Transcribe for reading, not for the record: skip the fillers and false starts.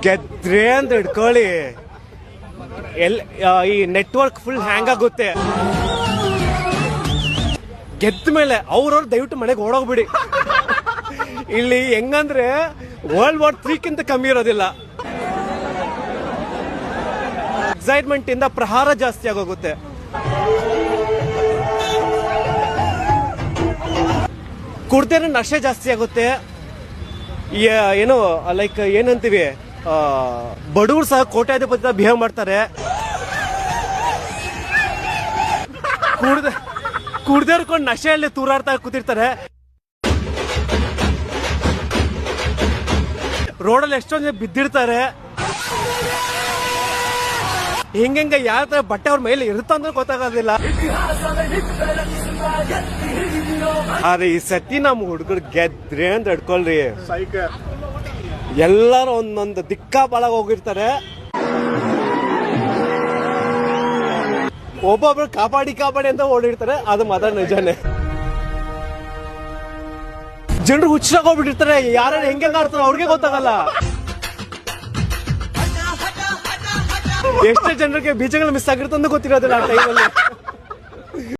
ಗೆದ್ರೆ ಅಂತ ಹಿಡ್ಕೊಳ್ಳಿ ಈ ನೆಟ್ವರ್ಕ್ ಫುಲ್ ಹ್ಯಾಂಗ್ ಆಗುತ್ತೆ. ಗೆದ್ದ ಮೇಲೆ ಅವ್ರವ್ರು ದಯವಿಟ್ಟು ಮನೆಗೆ ಓಡೋಗ್ಬಿಡಿ. ಇಲ್ಲಿ ಹೆಂಗಂದ್ರೆ World War III ಕಮ್ಮಿ ಇರೋದಿಲ್ಲ. ಎಕ್ಸೈಟ್ಮೆಂಟ್ ಇಂದ ಪ್ರಹಾರ ಜಾಸ್ತಿ ಆಗೋಗುತ್ತೆ. ಕುಡ್ದೇನೆ ನಶೆ ಜಾಸ್ತಿ ಆಗುತ್ತೆ. ಏನು ಲೈಕ್ ಏನಂತೀವಿ, ಬಡವರು ಸಹ ಕೋಟ್ಯಾಧಿಪತಿ ಬಿಹೇವ್ ಮಾಡ್ತಾರೆ. ಕುಡ್ದೇರ್ಕೊಂಡು ನಶೆಯಲ್ಲಿ ತೂರಾಡ್ತಾ ಕೂತಿರ್ತಾರೆ. ರೋಡಲ್ಲಿ ಎಷ್ಟೊಂದು ಬಿದ್ದಿರ್ತಾರೆ. ಹಿಂಗ ಯಾವ ತರ ಬಟ್ಟೆ ಅವ್ರ ಮೇಲೆ ಇರುತ್ತ ಅಂದ್ರೆ ಗೊತ್ತಾಗೋದಿಲ್ಲ. ಆದ್ರೆ ಈ ಸತಿ ನಮ್ ಹುಡುಗರು ಗೆದ್ರೆ ಅಂತ ಹಿಡ್ಕೊಳ್ರಿ, ಎಲ್ಲಾರು ಒಂದೊಂದು ದಿಕ್ಕಾಪಾಲಾಗ ಹೋಗಿರ್ತಾರೆ. ಒಬ್ಬೊಬ್ರು ಕಾಪಾಡಿ ಅಂತ ಓಡಿರ್ತಾರೆ. ಅದು ಮಾತ್ರ ನಿಜಾನೇ. ಜನರು ಹುಚ್ಚಾಗ ಹೋಗ್ಬಿಟ್ಟಿರ್ತಾರೆ. ಯಾರು ಹೆಂಗೆ ಆಡ್ತಾರೆ ಅವ್ರಿಗೆ ಗೊತ್ತಾಗಲ್ಲ. ಎಷ್ಟೇ ಜನರಿಗೆ ಬೀಜಗಳು ಮಿಸ್ ಆಗಿರುತ್ತೆ ಅಂತ ಗೊತ್ತಿರೋದಿಲ್ಲ ಆ ಟೈಮಲ್ಲಿ.